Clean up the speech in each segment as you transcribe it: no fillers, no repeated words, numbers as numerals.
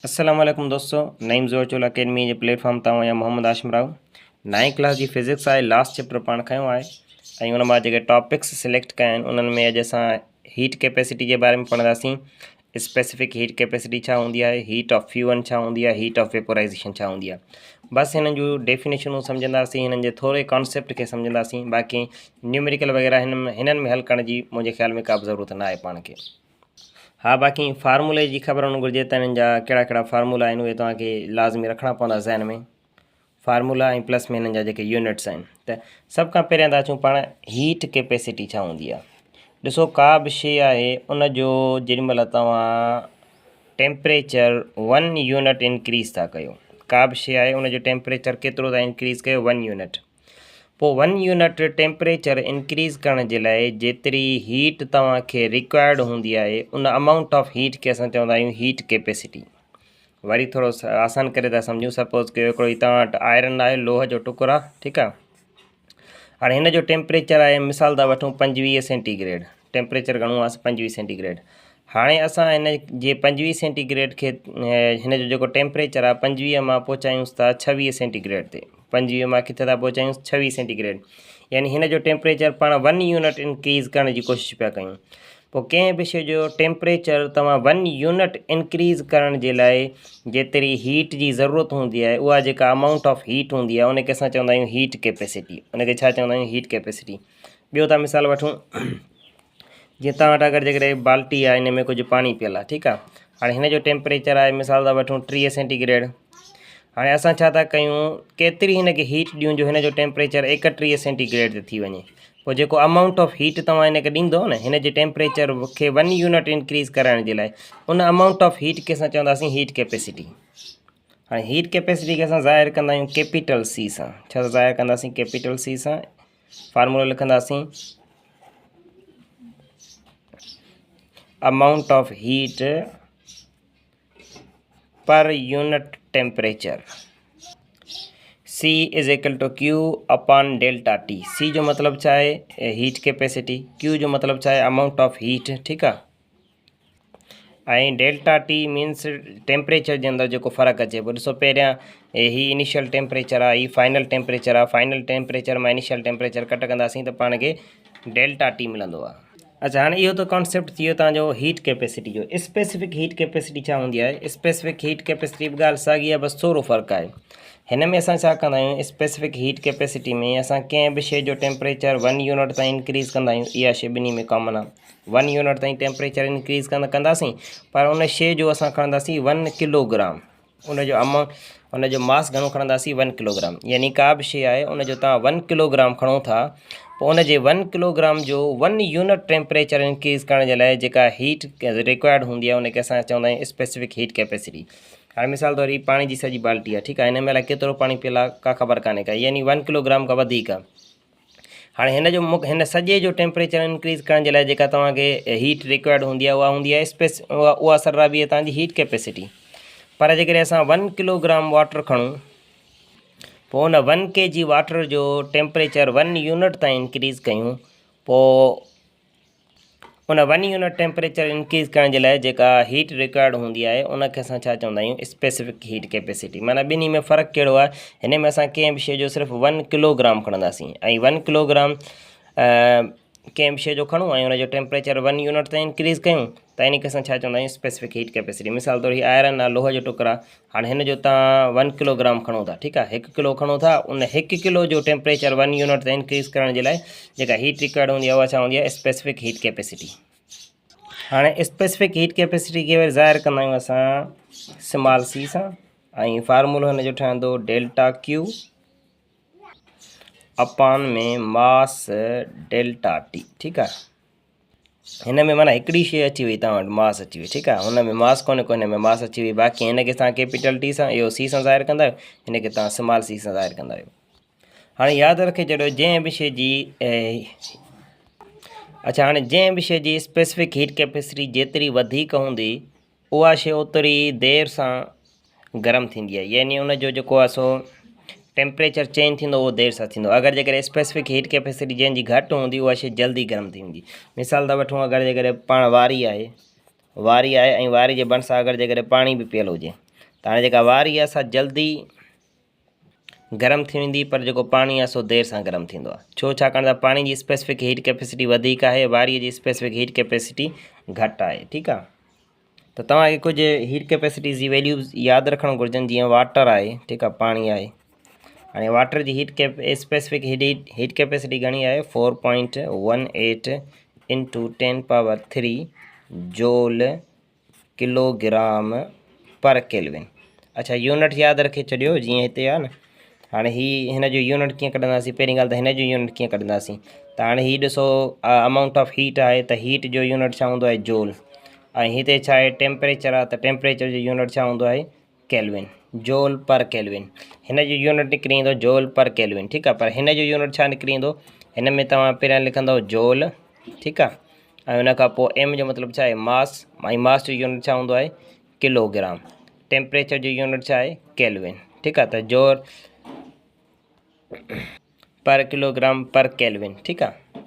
अस्सलाम वालेकुम दोस्तों, नईम ज़ोर चोल अकेडमी जे प्लेटफॉर्म तां या मोहम्मद आशिम राव। 9th क्लास जी फिज़िक्स आहे, लास्ट चैप्टर पाण खयो आहे ऐं उन मां जेके टॉपिक्स सिलेक्ट कया आहिनि उन्हनि में अॼु असां हीट कैपेसिटी जे बारे में पढ़ंदासीं। स्पेसिफिक हीट कैपेसिटी छा हूंदी आहे, हीट ऑफ फ्यूअन छा हूंदी आहे, हीट ऑफ वेपोराइज़ेशन छा हूंदी आहे। बसि हिननि जूं डेफिनेशनूं सम्झंदासीं, हिननि जे थोरे कॉन्सेप्ट खे सम्झंदासीं। बाक़ी न्यूमेरिकल वग़ैरह हिननि में हल करण जी मुंहिंजे ख़्याल में का बि ज़रूरत न आहे पाण खे। हाँ, बाक़ी फार्मूले जी ख़बर हुअणु घुरिजे त हिननि जा कहिड़ा कहिड़ा फार्मूला आहिनि उहे तव्हांखे लाज़मी रखणा पवंदा ज़हन में। फार्मूला ऐं प्लस में हिननि जा जेके यूनिट्स आहिनि। त सभु खां पहिरियां था अचूं पाण हीट कैपेसिटी छा हूंदी आहे। ॾिसो, का बि शइ आहे उन जो जेॾीमहिल तव्हां टेम्परेचर 1 यूनिट इंक्रीज़ था कयो, का बि शइ आहे उन जो टेम्परेचर केतिरो था इंक्रीज़ कयो, 1 यूनिट। पोइ 1 यूनिट टेम्परेचर इंक्रीज़ करण जे लाइ जेतिरी हीट तव्हांखे रिक्वायर्ड हूंदी आहे उन अमाउंट ऑफ हीट खे असां चवंदा आहियूं हीट कैपेसिटी। वरी थोरो आसान करे था सम्झूं। सपोज़ कयो हिकिड़ो ई तव्हां वटि आयरन आहे, लोह जो टुकुर आहे, ठीकु आहे। हाणे हिन जो टेम्परेचर आहे, मिसाल था वठूं 25 सेंटीग्रेड। टेम्परेचर घणो आहे, 25 सेंटीग्रेड। हाणे असां हिन जे 25 सेंटीग्रेड खे हिन जो जेको टेम्परेचर आहे 25 मां पहुचायूंसि था 26 सेंटीग्रेड ते। 25 मां किथे था पहुचायूं, 26 सेंटीग्रेड। यानी हिन जो टेम्परेचर पाण 1 यूनिट इंक्रीज़ करण जी कोशिशि पिया कयूं। पोइ कंहिं बि शइ जो टेम्परेचर तव्हां 1 यूनिट इंक्रीज़ करण जे लाइ जेतिरी हीट जी ज़रूरत हूंदी आहे, उहा जेका अमाउंट ऑफ हीट हूंदी आहे उनखे असां चवंदा आहियूं हीट कैपेसिटी। उनखे छा चवंदा आहियूं, हीट कैपेसिटी। ॿियो था मिसाल वठूं, जीअं तव्हां वटि अगरि जेकॾहिं बाल्टी आहे, इन में कुझु पाणी पियल आहे, ठीकु आहे। हाणे हिन जो टेम्परेचर आहे, मिसाल था वठूं 30 सेंटीग्रेड। हाणे असां छा था कयूं, केतिरी हिनखे हीट ॾियूं जो हिन जो टेम्परेचर 31 सेंटीग्रेड ते थी वञे। पोइ जेको अमाउंट ऑफ हीट तव्हां हिनखे ॾींदो न, हिन जे टेम्परेचर खे 1 यूनिट इंक्रीज़ करण जे लाइ, उन अमाउंट ऑफ हीट खे असां चवंदासीं हीट कैपेसिटी। हाणे हीट कैपेसिटी खे असां ज़ाहिर कंदा आहियूं कैपिटल सी सां। छा ज़ाहिर कंदासीं, कैपिटल सी सां। फार्मूलो लिखंदासीं amount of heat per unit temperature. C is equal to Q upon delta T। C जो मतिलबु छा आहे, हीट कैपेसिटी। Q जो मतिलबु छा आहे, अमाउंट ऑफ हीट, ठीकु आहे। ऐं डेल्टा T मीन्स टेम्परेचर जे अंदरि जेको फ़र्क़ु अचे पोइ। ॾिसो, पहिरियां ही इनिशियल टेम्परेचर आहे, ही फाइनल टेम्परेचर आहे। फाइनल टेम्परेचर मां इनिशियल टेम्परेचर कट कंदासीं त पाण खे डेल्टा T मिलंदो आहे। अच्छा, हाणे इहो त कॉन्सेप्ट थी वियो तव्हांजो हीट कैपेसिटी जो। स्पेसिफिक हीट कैपेसिटी छा हूंदी आहे। स्पेसिफिक हीट कैपेसिटी बि ॻाल्हि साॻी आहे, बसि थोरो फ़र्क़ु आहे। हिन में असां छा कंदा आहियूं, स्पेसिफिक हीट कैपेसिटी में असां कंहिं बि शइ जो टेम्परेचर 1 यूनिट ताईं इंक्रीज़ कंदा आहियूं। इहा शइ ॿिन्ही में कॉमन आहे। 1 यूनिट ताईं टेम्परेचर इंक्रीज़ कंदासीं, पर उन शइ जो असां खणंदासीं 1 किलोग्राम। उनजो अमाउंट, उनजो मास घणो खणंदासीं, 1 किलोग्राम। यानी का बि शइ आहे उनजो तव्हां 1 किलोग्राम खणो था, पोइ उनजे 1 किलोग्राम जो 1 यूनिट टेम्परेचर इंक्रीज़ करण जे लाइ जेका हीट रिक्वायर्ड हूंदी आहे उनखे असां चवंदा आहियूं स्पेसिफिक हीट कैपेसिटी। हाणे मिसाल तौर पाणी जी सॼी बाल्टी आहे, ठीकु आहे। हिन महिल केतिरो पाणी पियल आहे का ख़बर कान्हे का, यानी 1 किलोग्राम खां वधीक आहे। हाणे हिन सॼे जो टेम्परेचर इंक्रीज़ करण जे लाइ जेका तव्हांखे हीट रिक्वायर्ड हूंदी आहे उहा हूंदी आहे उहा सरराबी आहे तव्हांजी हीट कैपेसिटी। पर जेकॾहिं असां 1 किलोग्राम वाटर खणूं, पोइ उन 1 kg वाटर जो टेम्परेचर 1 यूनिट ताईं इंक्रीज़ कयूं, पोइ उन 1 यूनिट टेम्परेचर इंक्रीज़ करण जे लाइ जेका हीट रिक्वायर्ड हूंदी आहे उनखे असां छा चवंदा आहियूं, स्पेसिफिक हीट कैपेसिटी। माना ॿिन्ही में फ़र्क़ु कहिड़ो आहे, हिन में असां कंहिं बि शइ जो सिर्फ़ु 1 किलोग्राम खणंदासीं ऐं 1 किलोग्राम कंहिं बि शइ जो खणूं ऐं उनजो टेम्परेचर 1 यूनिट ताईं इंक्रीज़ कयूं त इनखे असां छा चवंदा आहियूं, स्पेसिफिक हीट कैपेसिटी। मिसाल तौर आयरन आहे, लोह जो टुकुर आहे। हाणे हिन जो तव्हां 1 किलोग्राम खणो था, ठीकु आहे। 1 किलो खणो था, उन 1 किलो जो टेम्परेचर 1 यूनिट ताईं इंक्रीज़ करण जे लाइ जेका हीट रिक्वायर्ड हूंदी आहे उहा छा हूंदी आहे, स्पेसिफिक हीट कैपेसिटी। हाणे स्पेसिफिक हीट कैपेसिटी खे वरी ज़ाहिर कंदा आहियूं असां स्मॉल सी सां, ऐं फार्मूलो हिन जो ठहंदो डेल्टा Q अपॉन में मास डेल्टा T, ठीकु आहे। हिन में माना हिकिड़ी शइ अची वई, तव्हां वटि मास अची वई, ठीकु आहे। हुन में मास कोन्हे को, हिन में मास अची वई। बाक़ी हिनखे तव्हां कैपिटल T सां, इहो C सां ज़ाहिर कंदा आहियो, हिनखे तव्हां स्मॉल सी सां ज़ाहिर कंदा आहियो। हाणे यादि रखे छॾियो, जंहिं बि शइ जी हाणे जंहिं बि शइ जी स्पेसिफिक हीट कैपेसिटी जेतिरी वधीक हूंदी, उहा शइ ओतिरी देरि सां गरम थींदी आहे। यानी उनजो जेको आहे सो टेम्परेचर चेंज थींदो, उहो देरि सां थींदो। अगरि जेकॾहिं स्पेसिफिक हीट कैपेसिटी जंहिंजी घटि हूंदी, उहा शइ जल्दी गरम थी वेंदी। मिसाल था वठूं, अगरि जेकॾहिं पाण वारी आहे ऐं वारी जे भरिसां अगरि जेकॾहिं पाणी बि पियल हुजे, त हाणे जेका वारी आहे सा जल्दी गरम थी वेंदी, पर जेको पाणी आहे सो देरि सां गरम थींदो आहे। छो? छाकाणि त पाणी जी स्पेसिफिक हीट कैपेसिटी वधीक आहे, वारीअ जी स्पेसिफिक हीट कैपेसिटी घटि आहे। ठीकु आहे, त तव्हांखे कुझु हीट कैपेसिटीज़ जी वैल्यूज़ यादि रखणु घुरिजनि। जीअं वाटर आहे, ठीकु आहे, पाणी आहे। हाणे वाटर जी स्पेसिफिक हीट कैपेसिटी घणी आहे? 4.18 इंटू 10⁻³ जूल किलोग्राम पर केल्विन। अच्छा, यूनिट यादि रखे छॾियो, जीअं हिते आहे न। हाणे हिन जो यूनिट कीअं कढंदासीं? पहिरीं ॻाल्हि त हिन जो यूनिट कीअं कढंदासीं? त हाणे हीउ ॾिसो, अमाउंट ऑफ हीट आहे, त हीट जो यूनिट छा हूंदो आहे? जूल। ऐं हिते छा आहे? टेम्परेचर आहे, त टेम्परेचर जो यूनिट छा हूंदो आहे? केल्विन, जूल पर केल्विन। हिन जो यूनिट निकिरी ईंदो जूल पर केल्विन। ठीकु आहे, पर हिन जो यूनिट छा निकिरी ईंदो? हिन में तव्हां पहिरियां लिखंदव जूल, ठीकु आहे, ऐं हुन खां पोइ एम जो मतिलबु छा आहे? मास, ऐं मास जो यूनिट छा हूंदो आहे? किलोग्राम। टेम्परेचर जो यूनिट छा आहे? केल्विन। ठीकु आहे, त जूल पर किलोग्राम पर केल्विन। ठीकु आहे,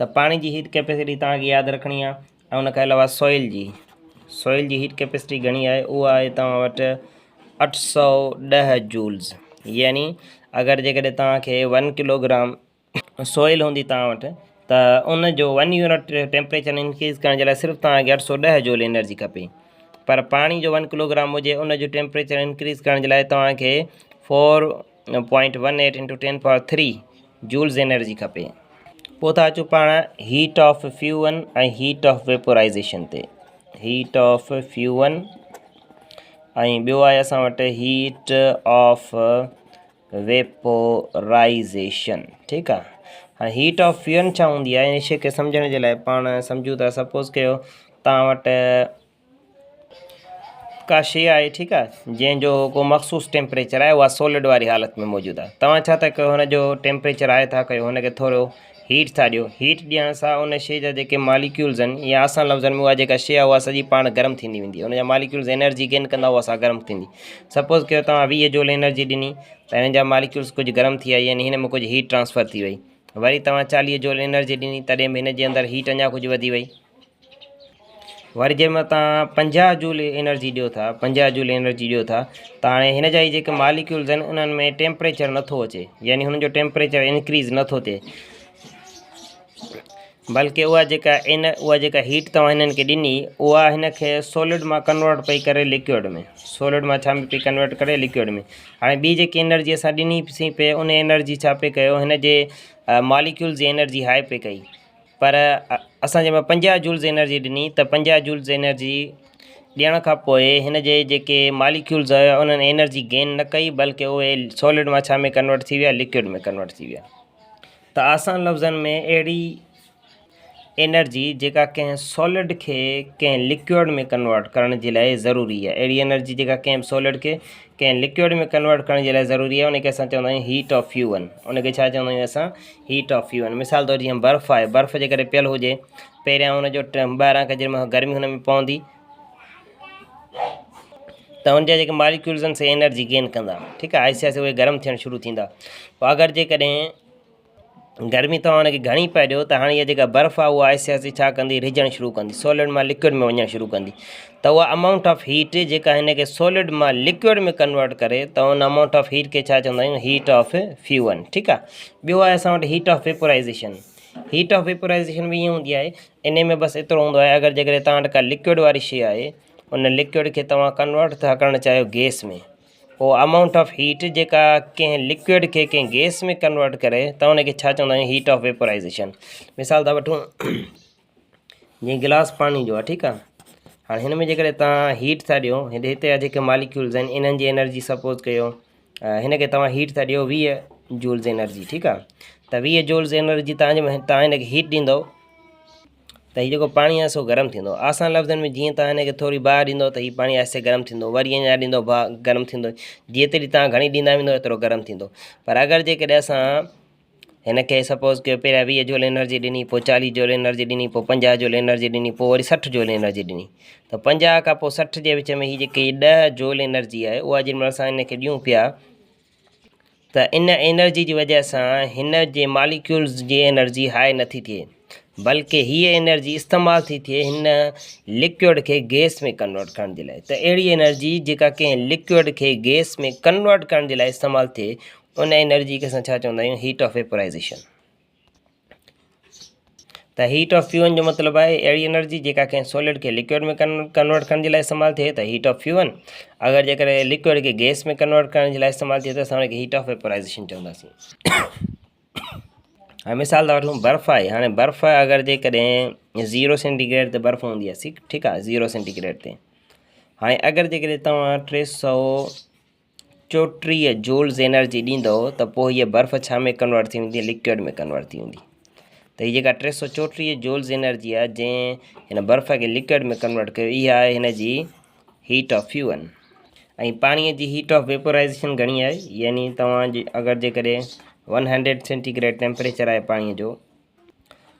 त पाणी जी हीट कैपेसिटी तव्हांखे यादि रखणी आहे। ऐं उन खां अलावा सॉइल जी हीट कैपेसिटी घणी आहे? उहा आहे तव्हां वटि 810 जूल्स। यानी अगरि जेकॾहिं तव्हांखे 1 किलोग्राम सॉइल हूंदी तव्हां वटि, त उन जो 1 यूनिट टेम्परेचर इंक्रीज़ करण जे लाइ सिर्फ़ु तव्हांखे 810 जूल एनर्जी खपे। पर पाणी जो 1 किलोग्राम हुजे, उन जो टेम्परेचर इंक्रीज़ करण जे लाइ तव्हांखे 4.18 इंटू 10⁻³ जूल्स एनर्जी खपे। पोइ था अचूं पाण हीट ऑफ फ्यूअन ऐं हीट ऑफ वेपोराइज़ेशन ते। हीट ऑफ फ्यूअन ऐं ॿियो आहे असां वटि हीट ऑफ वेपोराइज़ेशन। ठीकु आहे, हाणे हीट ऑफ फ्यूअन छा हूंदी आहे? इन शइ खे सम्झण जे लाइ पाण सम्झूं था। सपोज़ कयो तव्हां वटि का शइ आहे, ठीकु आहे, जंहिंजो को मख़सूस टेम्परेचर आहे, उहा सॉलिड वारी हालत में मौजूदु आहे। तव्हां छा था कयो? हुनजो टेम्परेचर आहे था कयो, हुनखे थोरो हीट था ॾियो। हीट ॾियण सां उन शइ जा जेके मालिक्यूल्स आहिनि, या आसान लफ़्ज़नि में उहा जेका शइ आहे उहा सॼी पाण गरम थींदी वेंदी। उन जा मालिक्यूल्स एनर्जी गेन कंदा, उहा सां गरम थींदी। सपोज़ कयो तव्हां 20 जूल एनर्जी ॾिनी, त हिन जा मालिक्यूल्स कुझु गरम थी विया, यानी हिन में कुझु हीट ट्रांसफ़र थी वई। वरी तव्हां 40 जूल एनर्जी ॾिनी, तॾहिं बि हिन जे अंदरि हीट अञा कुझु वधी वई। वरी जंहिंमें तव्हां 50 जूल एनर्जी ॾियो था, 50 जूल एनर्जी ॾियो था, त हाणे हिन जा ई जेके मालिक्यूल्स आहिनि, उन्हनि में टेम्परेचर नथो अचे, यानी हुननि जो टेम्परेचर इंक्रीज़ नथो थिए, बल्कि उहा जेका हीट तव्हां हिननि खे ॾिनी, उहा हिन खे सॉलिड मां कन्वर्ट पई करे लिक्विड में। सॉलिड मां छा में पई कन्वर्ट करे? लिक्विड में। हाणे ॿी जेकी एनर्जी असां ॾिनीसीं पे, उन एनर्जी छा पे कयो? हिन जे मालिक्यूल्स जी एनर्जी हाई पे कई। पर असां जंहिंमें 50 जूल्स एनर्जी ॾिनी, त 50 जूल्स एनर्जी ॾियण खां पोइ हिन जे जेके मालिक्यूल्स हुया, उन्हनि एनर्जी गेन न कई, बल्कि उहे सॉलिड मां छा में कन्वर्ट थी विया? लिक्विड में कन्वर्ट थी विया। त आसान लफ़्ज़नि में अहिड़ी एनर्जी जेका कंहिं सॉलिड खे कंहिं लिक्विड में कन्वर्ट करण जे लाइ ज़रूरी आहे, अहिड़ी एनर्जी जेका कंहिं सॉलिड खे कंहिं लिक्विड में कन्वर्ट करण जे लाइ ज़रूरी आहे, उनखे असां चवंदा आहियूं हीट ऑफ फ्यूअन। उनखे छा चवंदा आहियूं असां? Heat of fusion. मिसाल तौरु जीअं बर्फ़ आहे, बर्फ़ जेकॾहिं पियल हुजे, पहिरियां हुनजो ॿाहिरां खां जंहिंमहिल गर्मी हुन में पवंदी, त हुनजा जेके मालिक्यूल्स आहिनि से एनर्जी गेन कंदा। ठीकु आहे, आहिस्ते आहिस्ते उहे गरम थियणु शुरू थींदा। पोइ अगरि जेकॾहिं गर्मी तव्हां हुनखे घणी पए ॾियो, त हाणे इहा जेका बर्फ़ आहे उहा आहिस्ते आहिस्ते छा कंदी? रिझणु शुरू कंदी, सॉलिड मां लिक्विड में वञणु शुरू कंदी। त उहा अमाउंट ऑफ हीट जेका हिन खे सॉलिड मां लिक्विड में कन्वर्ट करे, त उन अमाउंट ऑफ हीट खे छा चवंदा आहियूं? Heat of fusion. ठीकु आहे, ॿियो आहे असां वटि heat of vaporisation. Heat of vaporisation बि ईअं हूंदी आहे। इन में बसि एतिरो हूंदो आहे, अगरि जेकॾहिं तव्हां वटि का लिक्विड वारी शइ आहे, उन लिक्विड खे तव्हां कन्वर्ट था करणु चाहियो गैस में, पोइ अमाउंट ऑफ हीट जेका कंहिं लिक्विड खे कंहिं गैस में कन्वर्ट करे, त उनखे छा चवंदा आहियूं? Heat of vaporisation. मिसाल था वठूं, जीअं गिलास पाणी जो आहे, ठीकु आहे, हाणे हिन में जेकॾहिं तव्हां हीट था ॾियो, हिते जा जेके मालिक्यूल्स आहिनि, इन्हनि जी एनर्जी सपोज़ कयो हिन खे तव्हां हीट था ॾियो 20 जूल्स एनर्जी। ठीकु आहे, त 20 जूल्स एनर्जी तव्हां हिन खे हीट ॾींदव, त हीउ जेको पाणी आहे सो गरम थींदो। आसान लफ़्ज़नि में जीअं तव्हां हिनखे थोरी ॿाहिरि ॾींदव, त हीउ पाणी आहिस्ते गरम थींदो, वरी अञा ॾींदो गरम थींदो, जेतिरी तव्हां घणी ॾींदा वेंदो एतिरो गरम थींदो। पर अगरि जेकॾहिं असां हिन खे सपोज़ कयो पहिरियां 20 जूल एनर्जी ॾिनी, पोइ 40 जूल एनर्जी ॾिनी, पोइ 50 जूल एनर्जी ॾिनी, पोइ वरी 60 जूल एनर्जी ॾिनी, त 50 खां पोइ 60 जे विच में हीअ जेकी 10 जूल एनर्जी आहे, उहा जेॾीमहिल असां हिन खे ॾियूं पिया, त इन एनर्जी जी वजह सां हिन जे मालिक्यूल्स जी एनर्जी हाई नथी थिए। बल्कि हीअ एनर्जी इस्तेमाल थी थिए हिन लिक्विड के गैस में कन्वर्ट करण जे लाइ। त अहिड़ी एनर्जी जेका कंहिं लिक्विड के गैस में कन्वर्ट करण जे लाइ इस्तेमाल थिए उन एनर्जी खे असां छा चवंदा आहियूं, हीट ऑफ वेपोराइजेशन। त हीट ऑफ फ्यूअन जो मतिलबु आहे अहिड़ी एनर्जी जेका कंहिं सॉलिड खे लिक्विड में कन्वर्ट करण जे लाइ इस्तेमालु थिए त हीट ऑफ फ्यूअन। अगरि जेकॾहिं लिक्विड खे गैस में कन्वर्ट करण जे लाइ इस्तेमालु थिए त असां हुनखे हीट ऑफ वेपोराइजेशन चवंदासीं। हाणे मिसाल था वठूं, बर्फ़ आहे। हाणे बर्फ़ अगरि जेकॾहिं 0 सेंटीग्रेड ते बर्फ़ हूंदी आहे, ठीकु आहे, 0 सेंटीग्रेड ते। हाणे अगरि जेकॾहिं तव्हां 334 जूल्स एनर्जी ॾींदव त पोइ हीअ बर्फ़ छा में कन्वर्ट थी वेंदी, लिक्विड में कन्वर्ट थी वेंदी। त हीअ जेका 334 जूल्स एनर्जी आहे जंहिं हिन बर्फ़ खे लिक्विड में कन्वर्ट कयो, इहा आहे हिन जी हीट ऑफ फ्यूअन। ऐं पाणीअ जी हीट ऑफ वेपोराइजेशन घणी आहे, यानी तव्हांजी अगरि जेकॾहिं 100 सेंटीग्रेड टेम्परेचर आहे पाणीअ जो,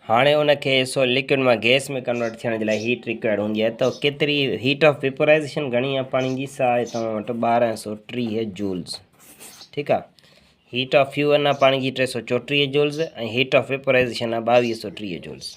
हाणे उनखे सो लिक्विड मां गैस में कन्वर्ट थियण जे लाइ हीट रिक्वायर्ड हूंदी आहे। त केतिरी हीट ऑफ वेपोराइजेशन घणी आहे पाणी जी, सा आहे तव्हां वटि 1230 जूल्स। ठीकु आहे, हीट ऑफ फ्यूअन आहे पाणी जी 334 जूल्स ऐं हीट ऑफ वेपोराइजेशन आहे 2230 जूल्स।